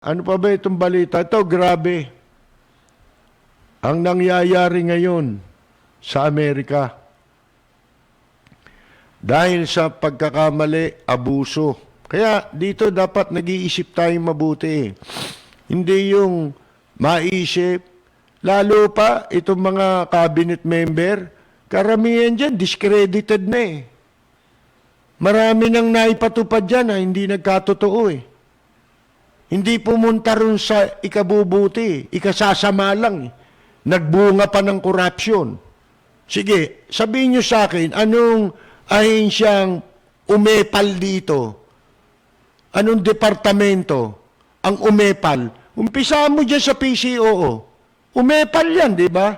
Ano pa ba itong balita? Ito, grabe. Ang nangyayari ngayon sa Amerika. Dahil sa pagkakamali, abuso. Kaya dito dapat nag-iisip tayong mabuti. Hindi yung maisip. Lalo pa, itong mga cabinet member, karamihan dyan, discredited na eh. Marami nang naipatupad dyan na hindi nagkatotoo eh. Hindi pumunta rin sa ikabubuti, ikasasama lang. Nagbunga pa ng korupsyon. Sige, sabihin nyo sa akin, anong ahensyang umepal dito? Anong departamento ang umepal? Umpisa mo dyan sa PCOO. Umepal yan, di ba?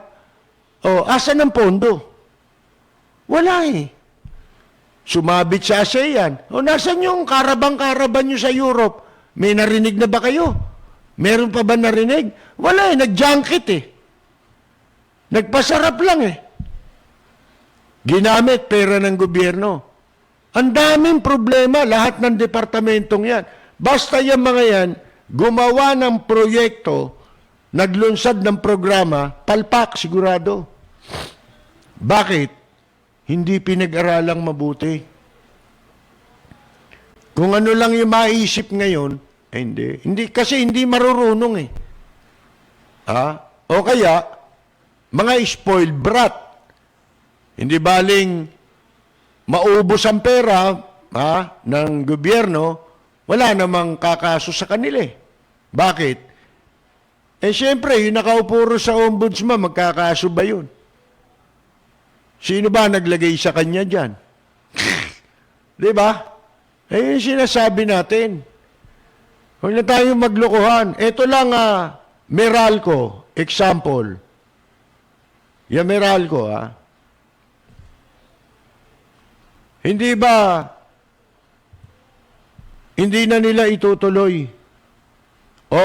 O, asan ang pondo? Wala eh. Sumabit sa ASEAN. O, nasan yung karabang-karaban nyo sa Europe? May narinig na ba kayo? Meron pa ba narinig? Wala eh, nag-junket eh. Nagpasarap lang eh. Ginamit pera ng gobyerno. Ang daming problema, lahat ng departamentong yan. Basta yung mga yan, gumawa ng proyekto, naglunsad ng programa, palpak sigurado. Bakit? Hindi pinag-aralang mabuti. Kung ano lang yung maisip ngayon, hindi. Kasi hindi marurunong eh. O kaya, mga spoiled brat. Hindi baling maubos ang pera ng gobyerno, wala namang kakaso sa kanila eh. Bakit? Siyempre, yung nakaupo sa ombudsman, magkakaso ba yun? Sino ba naglagay sa kanya dyan? Di ba? Yung sinasabi natin. Huwag na tayong maglokohan. Ito lang, Meralco, example. Yung Meralco, Hindi ba, hindi na nila itutuloy? O,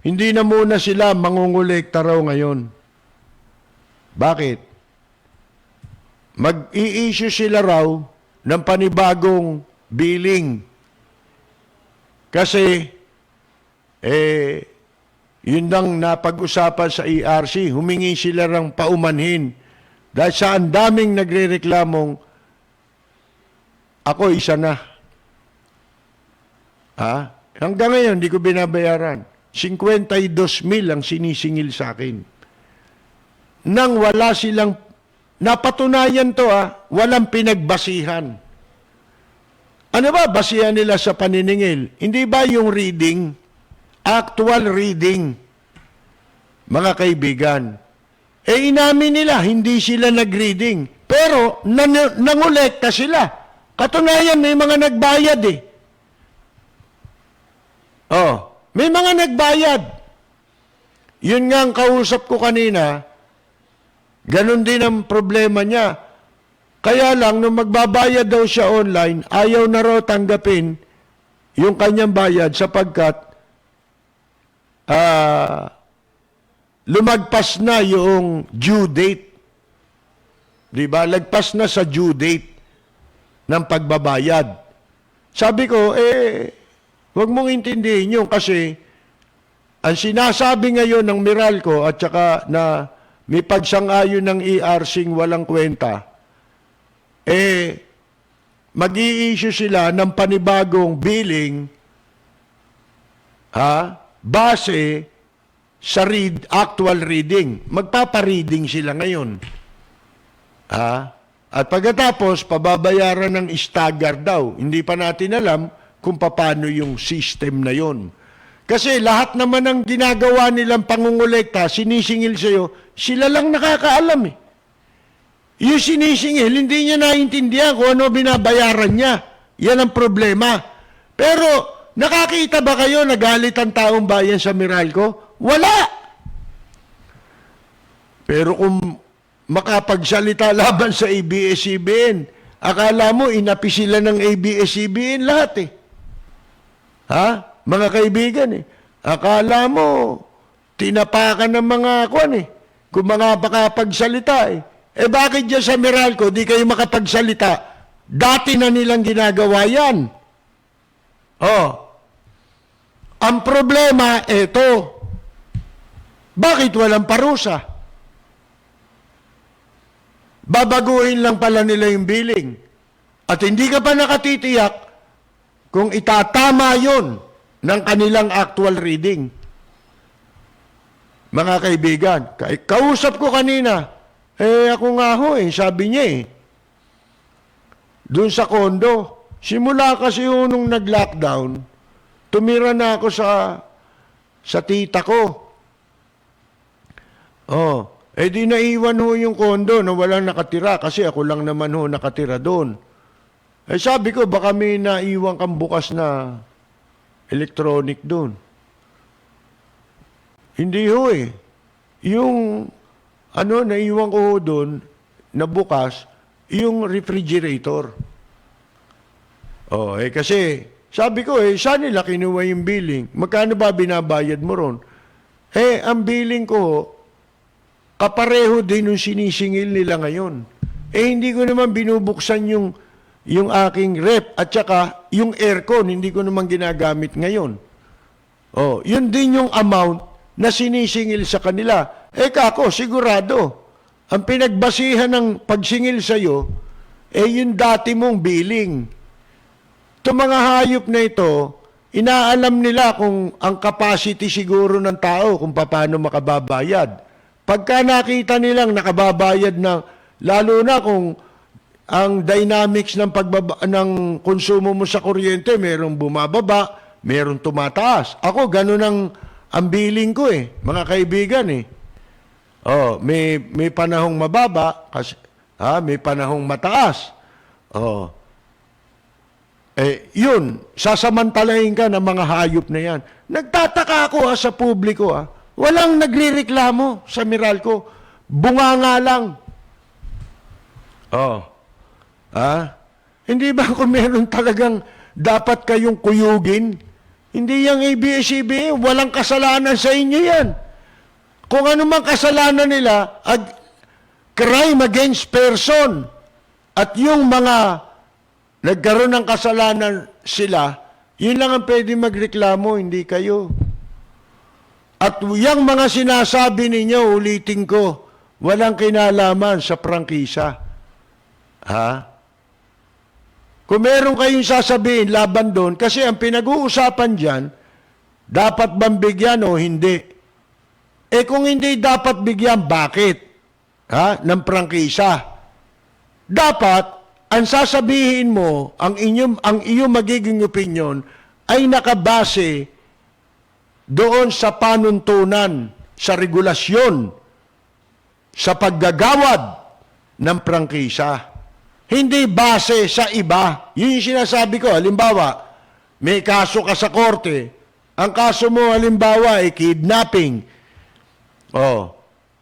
hindi na muna sila mangungulekta raw ngayon? Bakit? Mag-i-issue sila raw ng panibagong billing. Kasi, yun lang napag-usapan sa ERC, humingi sila ng paumanhin. Dahil sa ang daming nagre-reklamong, ako isa na. Hanggang ngayon, hindi ko binabayaran. 52,000 ang sinisingil sa akin. Nang wala silang, napatunayan to walang pinagbasihan. Ano ba basihan nila sa paniningil? Hindi ba yung reading? Actual reading. Mga kaibigan. Inamin nila, hindi sila nag-reading. Pero, nangolekta sila. Katunayan, may mga nagbayad eh. May mga nagbayad. Yun nga ang kausap ko kanina, ganun din ang problema niya. Kaya lang, nung magbabayad daw siya online, ayaw na raw tanggapin yung kanyang bayad sapagkat lumagpas na yung due date. Diba? Lagpas na sa due date ng pagbabayad. Sabi ko, huwag mong intindihin yun kasi ang sinasabi ngayon ng Meralco at saka na may pagsang-ayon ng ERC walang kwenta, mag-i-issue sila ng panibagong billing base sa actual reading. Magpapa-reading sila ngayon. At pagkatapos, pababayaran ng stagger daw. Hindi pa natin alam kung paano yung system na yon. Kasi lahat naman ng ginagawa nilang pangungulekta, sinisingil sa'yo, sila lang nakakaalam eh. Yung sinisingil, hindi niya naiintindihan kung ano binabayaran niya. Yan ang problema. Pero, nakakita ba kayo nagalit ang taong bayan sa Meralco? Wala! Pero kung makapagsalita laban sa ABS-CBN, akala mo inapi sila ng ABS-CBN lahat eh. Mga kaibigan eh. Akala mo tinapakan ng mga kung mga makapagsalita eh. Bakit dyan sa Meralco di kayo makapagsalita? Dati na nilang ginagawa yan. Ang problema, eto. Bakit walang parusa? Babaguhin lang pala nila yung billing. At hindi ka pa nakatitiyak kung itatama yon ng kanilang actual reading. Mga kaibigan, kausap ko kanina, ako nga ho sabi niya doon sa kondo, simula kasi nung nag-lockdown, tumira na ako sa tita ko. Di naiwan ho yung kondo na walang nakatira kasi ako lang naman ho nakatira doon. Sabi ko, baka may naiwan kang bukas na electronic doon. Hindi ho Yung, naiwan ko ho doon na bukas, yung refrigerator. Kasi, sabi ko, saan nila kinuha yung billing? Magkano ba binabayad mo ron? Ang billing ko, kapareho din yung sinisingil nila ngayon. Hindi ko naman binubuksan yung aking rep at saka yung aircon, hindi ko naman ginagamit ngayon. Yun din yung amount na sinisingil sa kanila. Kako, sigurado, ang pinagbasihan ng pagsingil sa'yo, yung dati mong billing. Itong mga hayop na ito, inaalam nila kung ang capacity siguro ng tao, kung paano makababayad. Pagka nakita nilang nakababayad na, lalo na kung ang dynamics ng ng konsumo mo sa kuryente, merong bumababa, merong tumataas. Ako, ganun ang billing ko mga kaibigan may panahong mababa, kasi, may panahong mataas. Yun, sasamantalahin ka ng mga hayop na yan. Nagtataka ako sa publiko walang nagrereklamo sa Meralco. Bunga nga lang. Hindi ba kung meron talagang dapat kayong kuyugin? Hindi yung ABS-CBN, walang kasalanan sa inyo yan. Kung ano mang kasalanan nila, crime against person, at yung mga nagkaroon ng kasalanan sila, yun lang ang pwede magreklamo, hindi kayo. At yung mga sinasabi ninyo, ulitin ko, walang kinalaman sa prangkisa. Kung meron kayong sasabihin laban doon, kasi ang pinag-uusapan dyan, dapat bang bigyan o hindi? Kung hindi dapat bigyan, bakit? Ng prangkisa. Dapat, ang sasabihin mo, ang iyong magiging opinion, ay nakabase doon sa panuntunan, sa regulasyon, sa paggagawad ng prangkisa. Hindi base sa iba. Yun yung sinasabi ko. Halimbawa, may kaso ka sa korte. Ang kaso mo, halimbawa, ay kidnapping.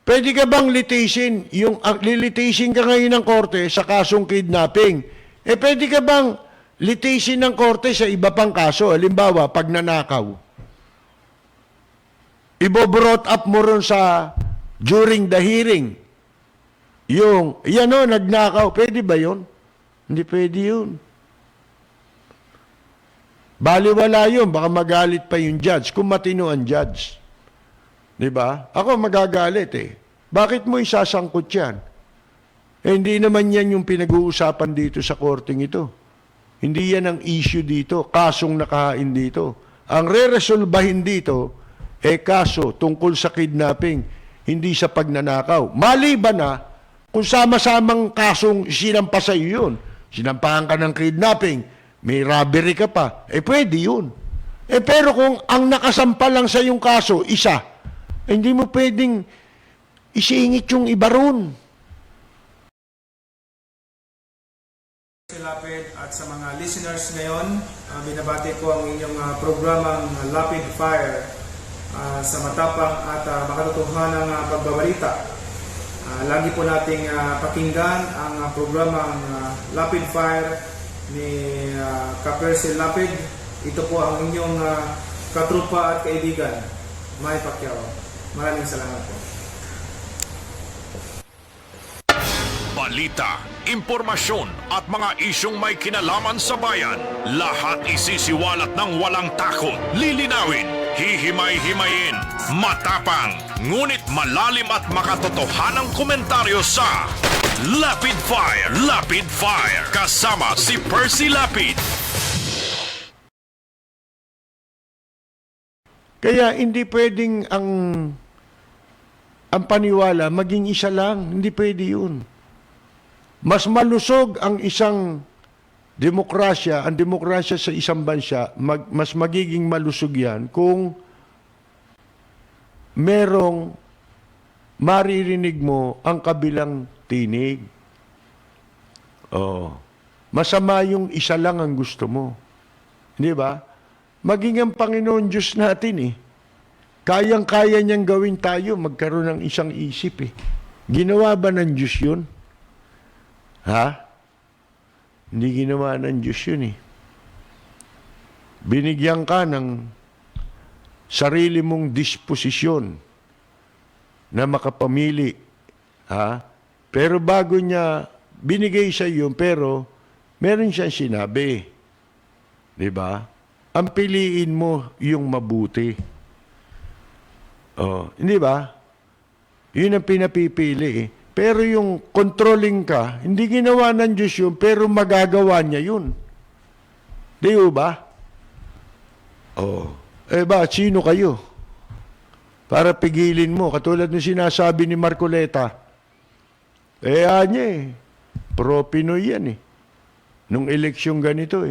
Pwede ka bang litisin? Lilitisin ka ngayon ng korte sa kasong kidnapping. Pwede ka bang litisin ng korte sa iba pang kaso? Halimbawa, pagnanakaw. Ibo-brought up mo ron during the hearing. Nagnakaw. Pwede ba yun? Hindi pwede yun. Baliwala yun. Baka magalit pa yung judge kung matino ang judge. Diba? Ako magagalit Bakit mo isasangkot yan? Hindi naman yan yung pinag-uusapan dito sa korting ito. Hindi yan ang issue dito. Kasong nakahain dito. Ang re-resolbahin dito, kaso tungkol sa kidnapping, hindi sa pagnanakaw. Maliban na, kung sama-samang kasong sinampa sa iyo yun, sinampahan ka ng kidnapping, may robbery ka pa, pwede yun. Pero kung ang nakasampa lang sa yung kaso, isa, hindi mo pwedeng isingit yung iba ron. Lapid at sa mga listeners ngayon, binabati ko ang inyong programang Lapid Fire sa matapang at makatotohanang pagbabalita. Lagi po nating pakinggan ang programang Lapid Fire ni Ka-Persil Lapid. Ito po ang inyong katrupa at kaibigan, May Pacquiao. Maraming salamat po. balita, impormasyon at mga isyong may kinalaman sa bayan. Lahat isisiwalat ng walang takot, lilinawin, hihimay-himayin, matapang, ngunit malalim at makatotohanang komentaryo sa Lapid Fire! Lapid Fire! Kasama si Percy Lapid. Kaya hindi pwedeng ang paniwala maging isa lang. Hindi pwede yun. Mas malusog ang isang demokrasya, ang demokrasya sa isang bansa, mas magiging malusog yan kung merong maririnig mo ang kabilang tinig. Oh. Masama yung isa lang ang gusto mo. Di ba? Maging ang Panginoon Diyos natin kayang-kaya niyang gawin tayo, magkaroon ng isang isip Ginawa ba ng Diyos yun? Ha? Hindi ginawa ng Diyos yun Binigyan ka ng sarili mong disposisyon na makapamili. Ha? Pero bago niya binigay sa iyo, pero meron siyang sinabi. Di ba? Ang piliin mo yung mabuti. Oh, hindi ba? Yun ang pinapipili Pero yung controlling ka, hindi ginawa ng Diyos yun, pero magagawa niya yun. Di ba? Oh. Sino kayo? Para pigilin mo. Katulad ng sinasabi ni Marcoleta. Pro-Pinoy yan Nung eleksyon ganito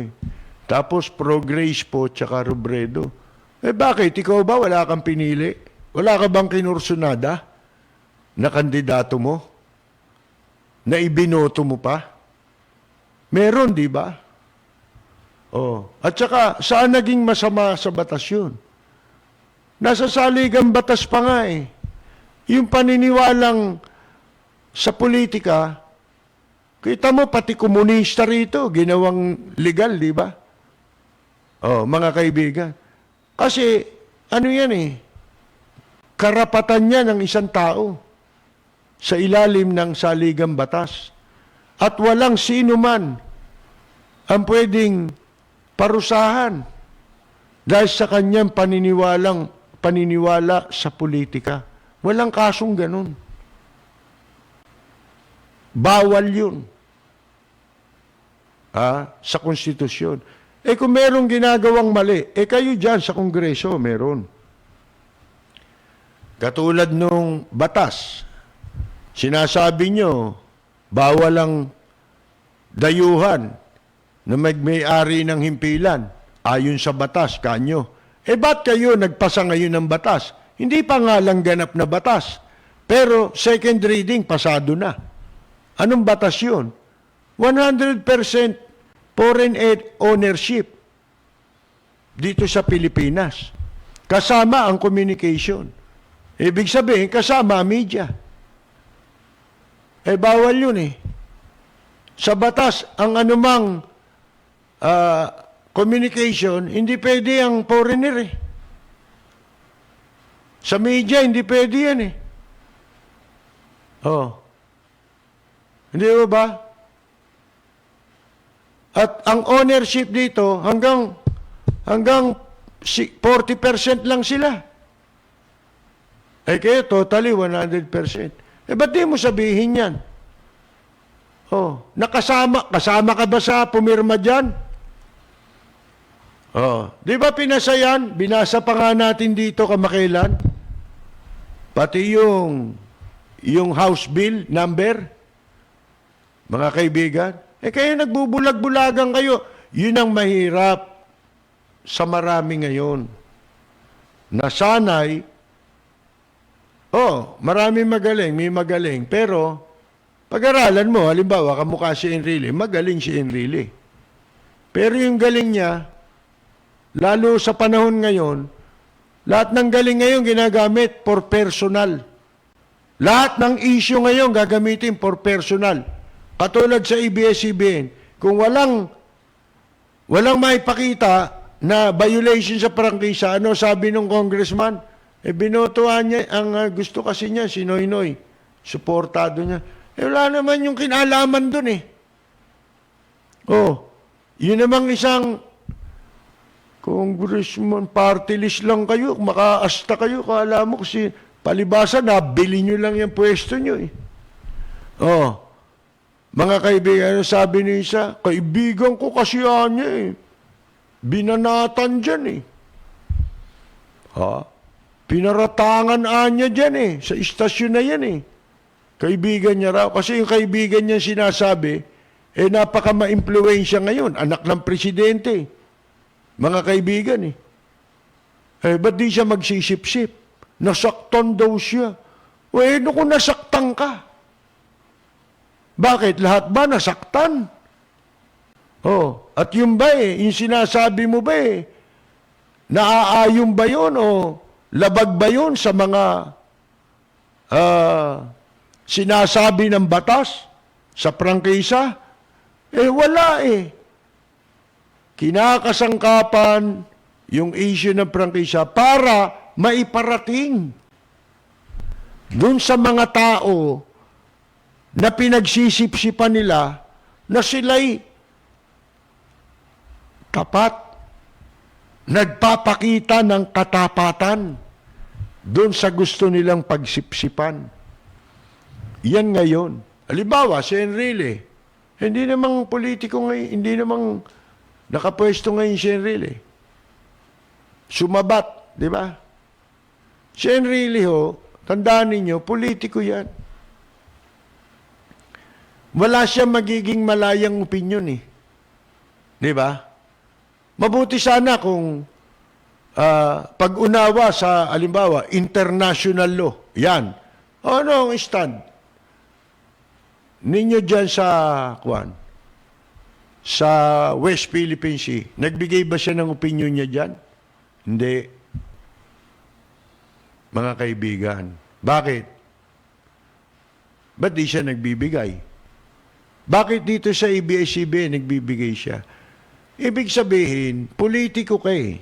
Tapos pro-Grace po, tsaka Robredo. Bakit? Ikaw ba wala kang pinili? Wala ka bang kinursunada na kandidato mo? Na ibinoto mo pa? Meron, di ba? Oh. At saka, saan naging masama sa batas yun? Nasa saligang batas pa nga Yung paniniwalang sa politika, kita mo pati komunista rito, ginawang legal, di ba? Oh, mga kaibigan. Kasi, ano yan karapatan niya ng isang tao sa ilalim ng saligang batas. At walang sino man ang pwedeng parusahan dahil sa kanyang paniniwala sa politika. Walang kasong ganun. Bawal yun. Sa konstitusyon. Kung merong ginagawang mali, kayo dyan sa Kongreso, meron. Katulad nung batas, sinasabi nyo, bawal ang dayuhan na may-ari ng himpilan, ayon sa batas, kanyo. Ba't kayo nagpasa ngayon ng batas? Hindi pa nga lang ganap na batas. Pero second reading, pasado na. Anong batas yun? 100% foreign aid ownership dito sa Pilipinas. Kasama ang communication. Ibig sabihin, kasama ang media. Bawal yun Sa batas, ang anumang communication, hindi pwede ang foreigner Sa media, hindi pwede yan Hindi ba? At ang ownership dito, hanggang 40% lang sila. Kaya totally 100%. Ba't di mo sabihin yan? Kasama ka ba sa pumirma dyan? Di ba pinasa yan? Binasa pa nga natin dito kamakailan. Pati yung House Bill number. Mga kaibigan. Kaya nagbubulag-bulagan kayo. Yun ang mahirap sa marami ngayon. Nasanay, marami magaling, may magaling. Pero, pag-aralan mo, halimbawa, kamukha si Enrile, magaling si Enrile. Pero yung galing niya, lalo sa panahon ngayon, lahat ng galing ngayon ginagamit for personal. Lahat ng issue ngayon gagamitin for personal. Patulad sa ABS-CBN, kung walang maipakita na violation sa prangkisa, sabi ng congressman? Binotohan niya, ang gusto kasi niya, si Noynoy. Suportado niya. wala naman yung kinalaman dun eh. Oh, yun namang isang congressman, party list lang kayo, makaasta kayo, kala mo kasi palibasa, nabili nyo lang yung pwesto nyo eh. Oh, mga kaibigan, ano sabi ni isa? Kaibigan ko kasi niya eh. Binanatan dyan eh. Ha? Pinaratangan niya dyan eh. Sa istasyon na yan eh. Kaibigan niya raw. Kasi yung kaibigan niya sinasabi, napaka ma-impluensya ngayon. Anak ng presidente. Mga kaibigan eh. Ba't di siya magsisip-sip? Nasaktan daw siya. Bueno, kung nasaktan ka. Bakit? Lahat ba nasaktan? Oh, at yung ba yung sinasabi mo ba naaayon ba yun o labag ba yun sa mga sinasabi ng batas sa prangkisa? Wala eh. Kinakasangkapan yung issue ng prangkisa para maiparating dun sa mga tao na pinagsisipsipan nila na sila'y tapat, nagpapakita ng katapatan doon sa gusto nilang pagsipsipan. Yan ngayon. Halimbawa, si Enrile, hindi namang politiko ngayon, hindi namang nakapwesto ngayon si Enrile. Sumabat, di ba? Si Enrile ho, tandaan ninyo, politiko yan. Wala siya magiging malayang opinyon eh. Di ba? Mabuti sana kung pag-unawa sa, alimbawa, international law. Yan. Ano ang stand? Ninyo dyan sa, sa West Philippine Sea, nagbigay ba siya ng opinion niya dyan? Hindi. Mga kaibigan. Bakit? Ba't di siya nagbibigay? Bakit dito sa ABS-CBN nagbibigay siya? Ibig sabihin, politiko ka eh.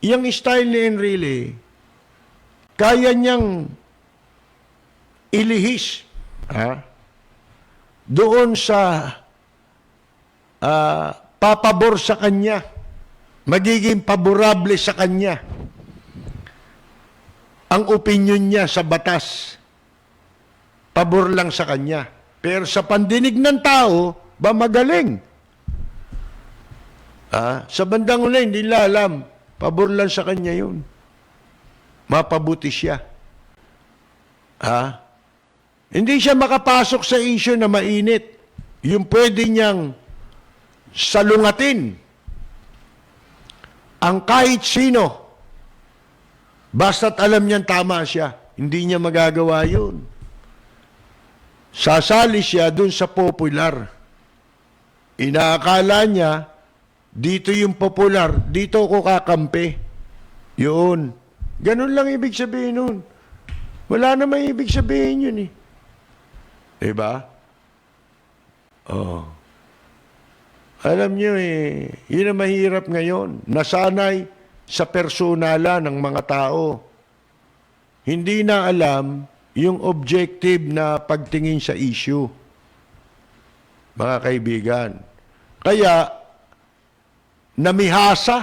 Yung style ni Enrile, kaya niyang ilihis doon sa papabor sa kanya, magiging paborable sa kanya ang opinion niya sa batas. Pabor lang sa kanya. Pero sa pandinig ng tao, ba magaling? Sa bandang uli, hindi nila alam. Pabor lang sa kanya yun. Mapabuti siya. Hindi siya makapasok sa issue na mainit. Yung pwede niyang salungatin ang kahit sino. Basta't alam niyang tama siya. Hindi niya magagawa yun. Sasali siya dun sa popular. Inaakala niya, dito yung popular, dito ako kakampi. Yun. Ganun lang ibig sabihin nun. Wala namang ibig sabihin yun eh. Diba? Oh. Alam niyo yun ang mahirap ngayon. Nasanay sa personala ng mga tao. Hindi na alam yung objective na pagtingin sa issue. Mga kaibigan. Kaya, namihasa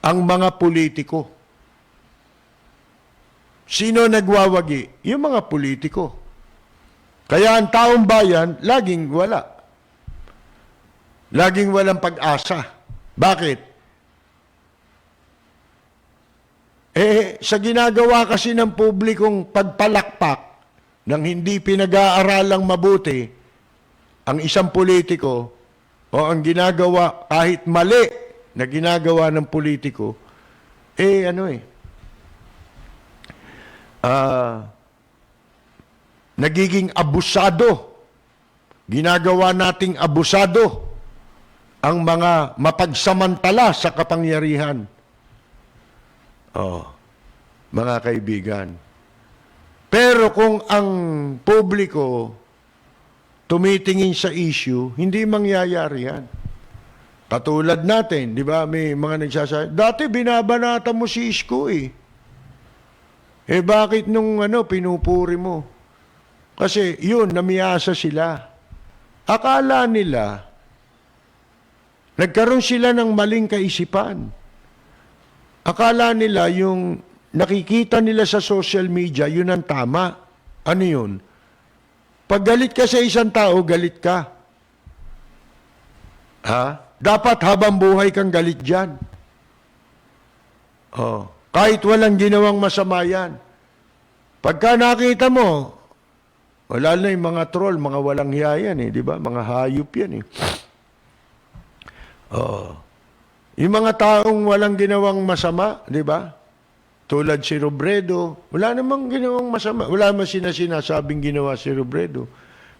ang mga politiko. Sino nagwawagi? Yung mga politiko. Kaya ang taong bayan, laging wala. Laging walang pag-asa. Bakit? Sa ginagawa kasi ng publikong pagpalakpak ng hindi pinag-aaralang mabuti, ang isang politiko o ang ginagawa kahit mali na ginagawa ng politiko, nagiging abusado. Ginagawa nating abusado ang mga mapagsamantala sa kapangyarihan. Mga kaibigan. Pero kung ang publiko tumitingin sa issue, hindi mangyayari yan. Katulad natin, di ba, may mga nagsasabi, dati binabanata mo si Isko eh. Bakit nung pinupuri mo? Kasi yun, namiyasa sila. Akala nila, nagkaroon sila ng maling kaisipan. Akala nila yung nakikita nila sa social media, yun ang tama. Ano yun? Pag galit ka sa isang tao, galit ka. Ha? Dapat habang buhay kang galit dyan. Oh. Kahit walang ginawang masama yan. Pagka nakita mo, wala na yung mga troll, mga walang hiya yan eh, di ba? Mga hayop yan eh. Oh. Yung mga taong walang ginawang masama, di ba? Tulad si Robredo, wala namang ginawang masama. Wala naman sinasabing ginawa si Robredo.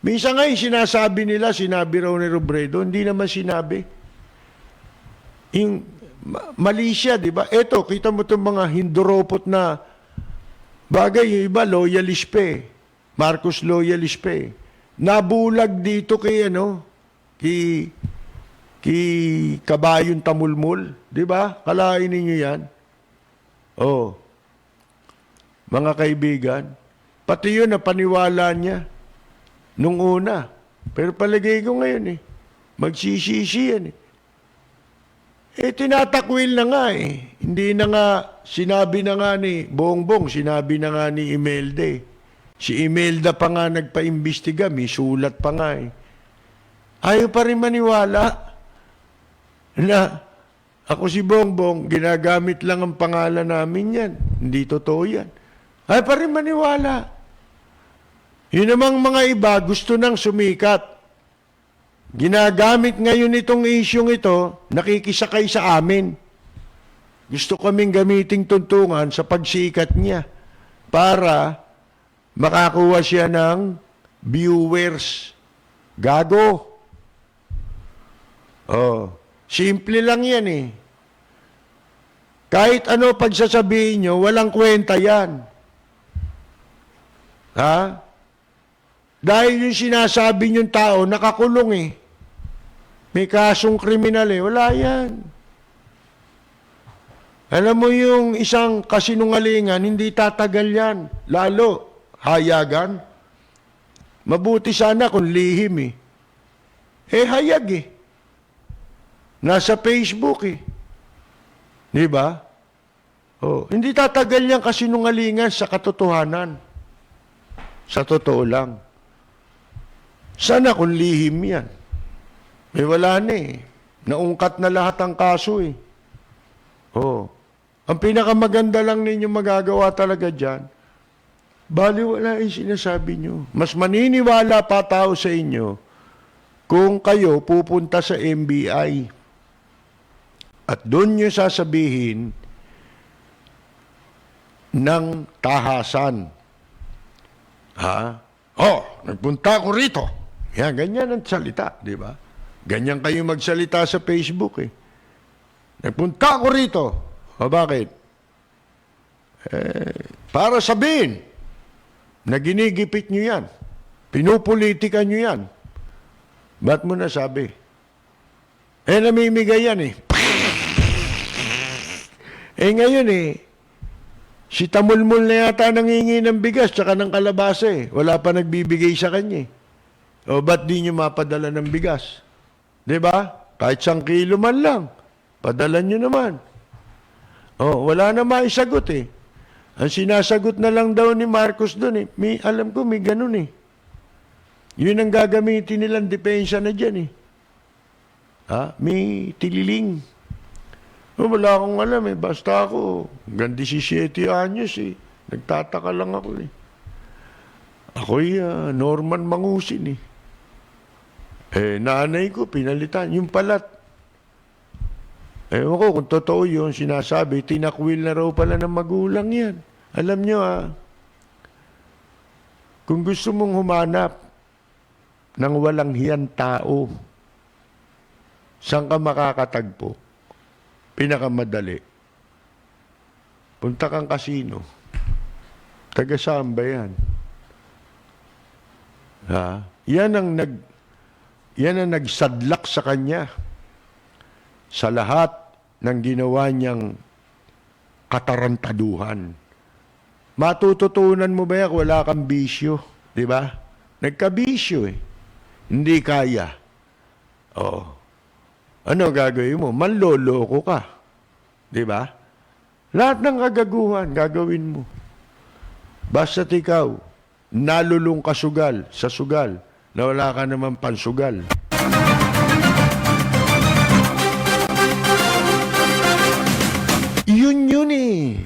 Minsan nga yung sinasabi nila, sinabi raw ni Robredo, hindi naman sinabi. Yung mali siya, di ba? Eto, kita mo itong mga hinduropot na bagay, yung iba, loyalist pa eh. Marcos loyalist pa eh. Nabulag dito kay Kabayon Tamulmul, di ba? Kalain ninyo yan. Oh. Mga kaibigan, pati yun na paniwala niya nung una. Pero palagay ko ngayon eh, magsisisi yan eh. Tinatakwil na nga eh. Hindi na nga, sinabi na nga ni Bongbong, sinabi na nga ni Imelda eh. Si Imelda pa nga nagpa-imbestiga, may sulat pa nga eh. Ayaw pa rin maniwala na ako si Bongbong, ginagamit lang ang pangalan namin yan. Hindi totoo yan. Ayaw pa rin maniwala. Yun namang mga iba, gusto nang sumikat. Ginagamit ngayon itong isyong ito, nakikisakay sa amin. Gusto kaming gamiting tuntungan sa pagsikat niya para makakuha siya ng viewers. Gago. Oh, simple lang yan eh. Kahit ano pagsasabihin nyo, walang kwenta yan. Ha? Dahil yung sinasabi yung tao, nakakulong eh. May kasong kriminal eh. Wala yan. Alam mo yung isang kasinungalingan, hindi tatagal yan. Lalo, hayagan. Mabuti sana kung lihim eh. Hayag eh. Nasa Facebook eh. Di ba? Oh, hindi tatagal yan kasinungalingan sa katotohanan. Sa totoo lang. Sana kung lihim yan. Wala na eh. Naungkat na lahat ang kaso eh. Oh. Ang pinakamaganda lang ninyo magagawa talaga dyan, baliwala yung sinasabi nyo. Mas maniniwala pa tao sa inyo kung kayo pupunta sa NBI at doon nyo sasabihin ng tahasan. Ha? Oh, nagpunta ako rito. Yan, ganyan ang salita, di ba? Ganyan kayo magsalita sa Facebook eh. Nagpunta ako rito. O bakit? Para sabihin na ginigipit nyo yan. Pinupolitika nyo yan. Ba't mo nasabi? Namimigay yan eh. Ngayon eh, si Tamulmul na yata nangingi ng bigas tsaka ng kalabasa eh. Wala pa nagbibigay sa kanya eh. O ba't di nyo mapadala ng bigas? Diba? Kahit 1 kilo man lang. Padala nyo naman. O, wala na maisagot eh. Ang sinasagot na lang daw ni Marcos doon eh. Alam ko may ganun eh. Yun ang gagamitin nilang depensa na dyan eh. Ha? May tililing. O, wala akong alam eh. Basta ako, hanggang 17 anyos eh. Nagtataka lang ako eh. Ako'y Norman Mangusin eh. Nanay ko, pinalitan. Yung palat. Ewan ko, kung totoo yun, sinasabi, tinakwil na raw pala ng magulang yan. Alam nyo kung gusto mong humanap ng walang hiyang tao, saan ka makakatagpo? Pinakamadali. Punta kang kasino. Taga saan ba yan? Ha? Yan ang nagsadlak sa kanya sa lahat ng ginawa niyang katarantaduhan. Matututunan mo ba yan kung wala kang bisyo? Di ba? nagkabisyo eh. Hindi kaya. Oo. Ano gagawin mo? Manloloko ka. Di ba? Lahat ng kagaguhan, gagawin mo. Basta't ikaw, nalulung ka sugal sa sugal, na wala ka naman pansugal. Yun eh.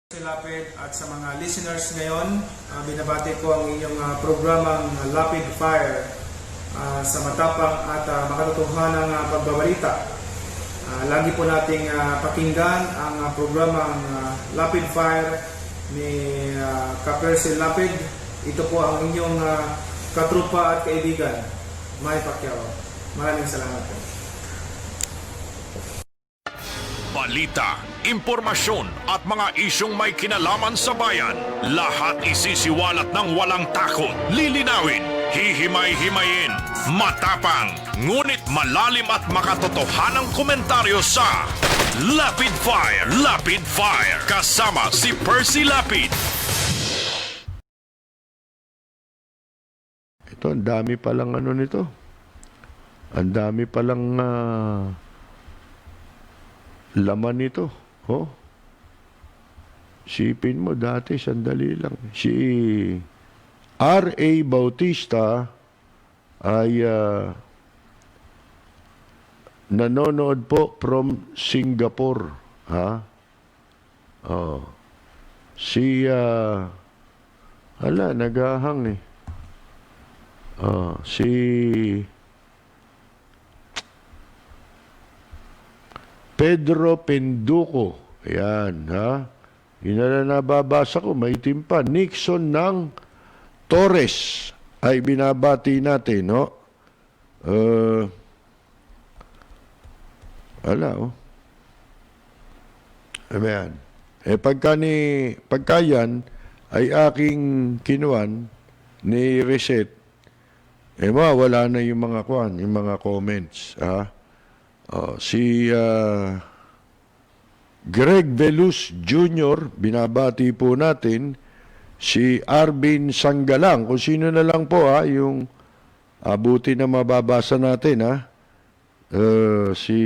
Si Lapid at sa mga listeners ngayon, binabati ko ang inyong programang Lapid Fire sa matapang at makatotohanang pagbabalita. Lagi po nating pakinggan ang programang Lapid Fire ni Kapersil Lapid. Ito po ang inyong katrupa at kaibigan, May Pacquiao. Maraming salamat po. Balita, impormasyon at mga isyong may kinalaman sa bayan. Lahat isisiwalat ng walang takot, lilinawin, hihimay-himayin, matapang, ngunit malalim at makatotohanang komentaryo sa Lapid Fire. Lapid Fire, kasama si Percy Lapid. Ito, ang dami palang ano nito. Ang dami palang laman nito. Oh. Sipin mo dati, sandali lang. Si R.A. Bautista ay nanonood po from Singapore. Ha? Oh. Si nagahang eh. Si Pedro Penduko. Ayan, ha? Yun na nababasa ko, maitim pa. Nixon ng Torres ay binabati natin, no? Oh. Ayan. Pagka yan ay aking kinuan ni Reset, wala na yung mga yung mga comments, ha? Si Greg Velus Jr., binabati po natin. Si Arvin Sanggalang, kung sino na lang po yung abuti na mababasa natin. Si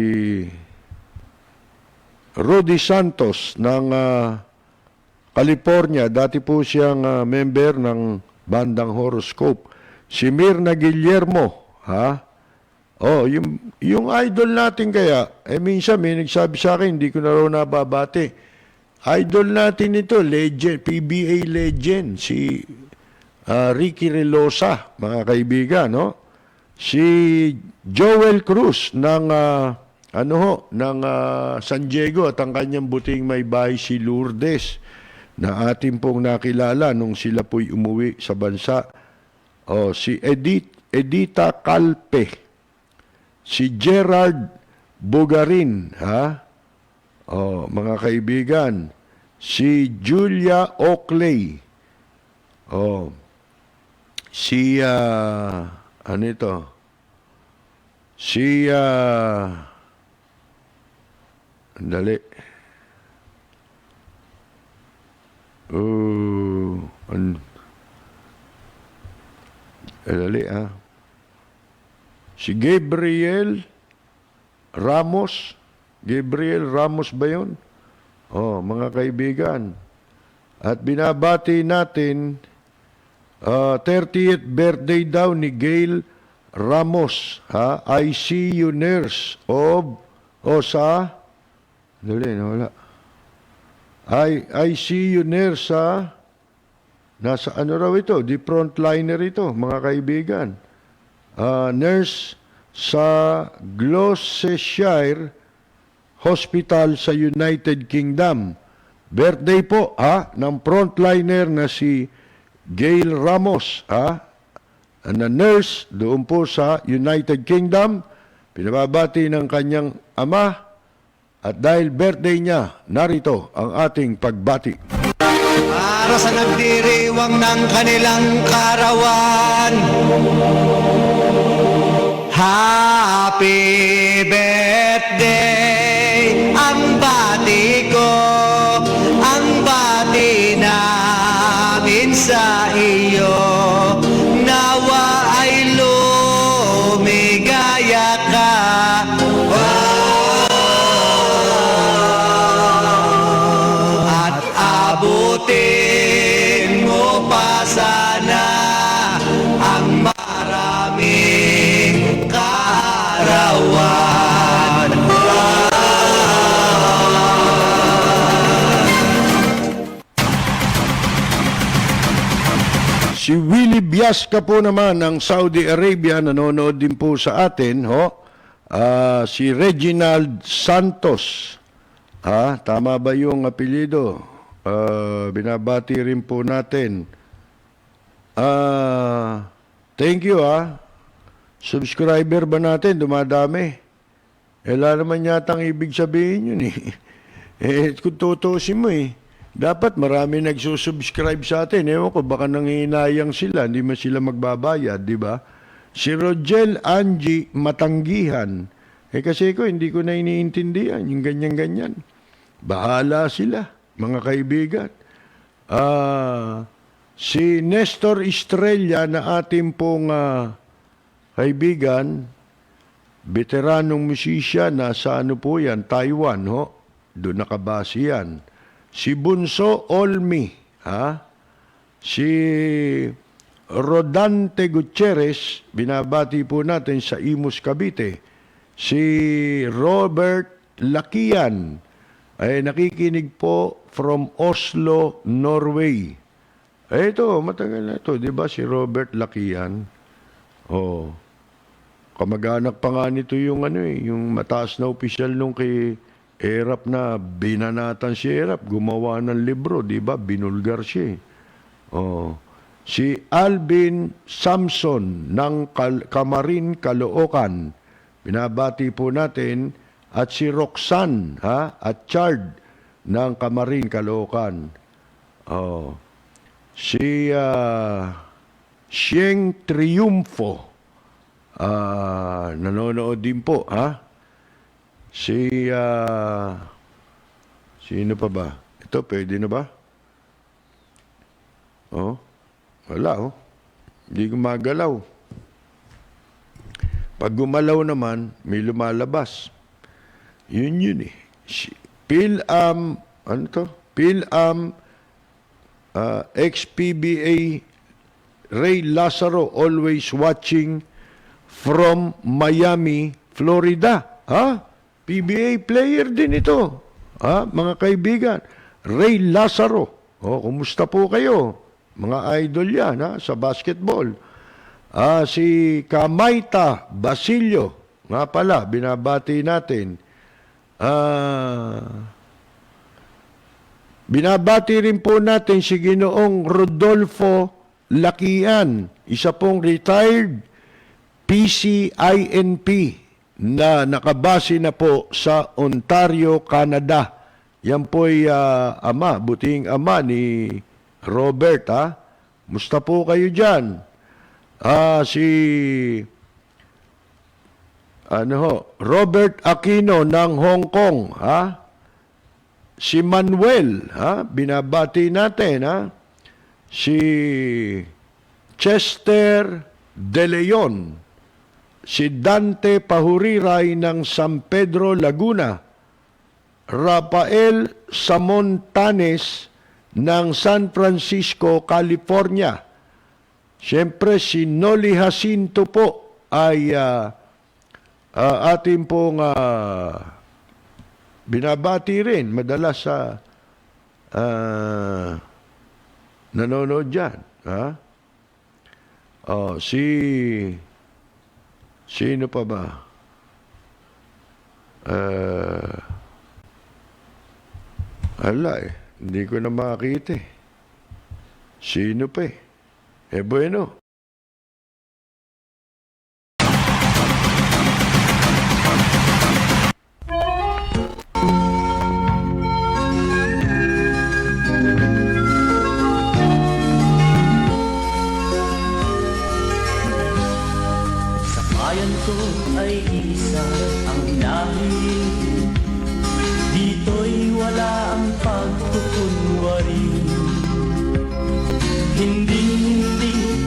Rudy Santos ng California, dati po siyang member ng bandang Horoscope. Si Mirna Guillermo, yung idol natin kaya, minsan may nagsabi sa akin, hindi ko na raw nababati. Idol natin ito, legend, PBA legend, si Ricky Relosa, mga kaibigan, no? Si Joel Cruz ng San Diego at ang kanyang buting may bahay si Lourdes na ating pong nakilala nung sila po'y umuwi sa bansa. Si Edita Calpe. Si Gerard Bugarin, mga kaibigan. Si Julia Oakley. Si, Si, andali. Andali, Si Gabriel Ramos. Gabriel Ramos ba yun? Mga kaibigan. At binabati natin 30th birthday daw ni Gail Ramos, ICU nurse sa wala. ICU nurse nasa ano raw ito? Di frontliner ito, mga kaibigan. Nurse sa Gloucestershire Hospital sa United Kingdom. Birthday po ng frontliner na si Gail Ramos, na nurse doon po sa United Kingdom. Pinababati ng kanyang ama at dahil birthday niya, narito ang ating pagbati. Para sa nagdiriwang ng kanilang karawan, happy birthday, ang bati ko, ang bati namin sa Libyas ka po naman ng Saudi Arabia, nanonood din po sa atin, ho? Si Reginald Santos. Tama ba yung apelyido? Binabati rin po natin. Thank you, Subscriber ba natin? Dumadami. Wala naman yatang ibig sabihin yun, kung tutusin mo, dapat marami nagsusubscribe sa atin. Ewan ko, baka nangihinayang sila, hindi man sila magbabayad, di ba? Si Rogel Angie Matanggihan. Kasi hindi ko na iniintindihan yung ganyan-ganyan. Bahala sila, mga kaibigan. Si Nestor Estrella na ating pong kaibigan, veteranong musisya, nasa ano po yan, Taiwan, doon nakabase yan. Si Bunso Olmi, si Rodante Gutierrez, binabati po natin sa Imus, Cavite. Si Robert Lakian, ay nakikinig po from Oslo, Norway. Ito, matagal na ito, di ba si Robert Lakian? Kamag-anak pa nga nito yung yung mataas na opisyal nung kay Erap na binanatan si Erap, gumawa ng libro, di ba? Binulgar siya. Si Alvin Samson ng Camarin, Caloocan, binabati po natin, at si Roxanne, at Chard ng Camarin, Caloocan. Si Sieng Triumfo, nanonood din po, Si, sino pa ba? Ito, pwede na ba? Wala, Hindi gumagalaw. Pag gumalaw naman, may lumalabas. Yun, PhilAm, PhilAm, XPBA, Ray Lazaro, always watching from Miami, Florida. PBA player din ito. Mga kaibigan. Ray Lazaro. Kumusta po kayo? Mga idol yan, sa basketball. Si Kamaita Basilio. Nga pala, binabati natin. Binabati rin po natin si Ginoong Rodolfo Lakian. Isa pong retired PCINP. Na nakabase na po sa Ontario, Canada. Yan po'y buting ama ni Robert, Musta po kayo dyan? Si Robert Aquino ng Hong Kong, Si Manuel, binabati natin, Si Chester De Leon, si Dante Pahuriray ng San Pedro, Laguna, Rafael Samontanes ng San Francisco, California. Siyempre, si Noli Jacinto po ay ating pong binabati rin. Madalas sa nanonood dyan. Sino pa ba? Hindi ko na makita. Sino pa bueno. Bayan ko ay isa ang inahin. Dito'y wala ang pagkukunwari. Hindi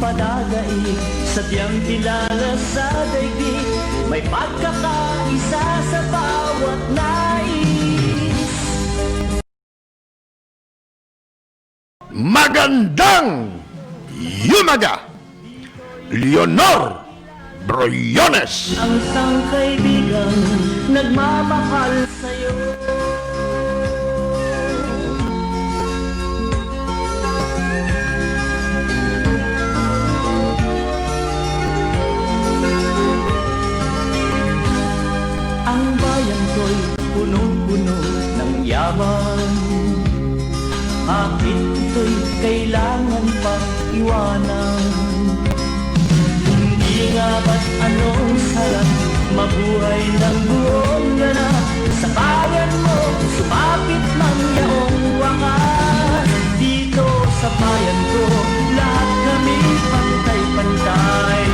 padadaig, sadyang kilala sa daigdig. May pagkakaisa sa bawat nais. Magandang Yumaga! Leonor Broyones! Ang isang kaibigang nagmamahal sa'yo. puno ng yaman. Bakit ito'y kailangan pang iwanan? Hindi nga ba't anong sarap mabuhay ng buong ganap? Sa bayan mo, sumapit ng yaong wakas. Dito sa bayan ko, lahat kami pantay-pantay.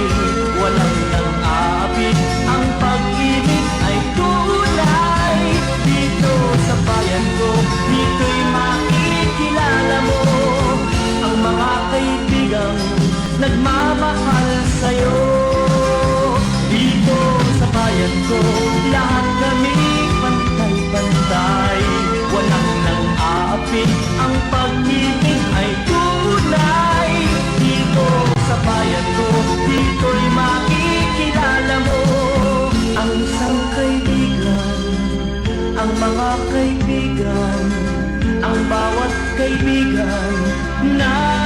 Walang nang-aapit, ang pag-ibig ay tunay. Dito sa bayan ko, dito'y makikilala mo ang mga kaibigang nagmamahal sa'yo. Dito sa bayan ko, lahat kami pantay-pantay. Walang nang-aapit, ang pag-ibig ay tunay. Dito sa bayan ko, dito'y makikilala mo ang isang kaibigan, ang mga kaibigan, ang bawat kaibigan na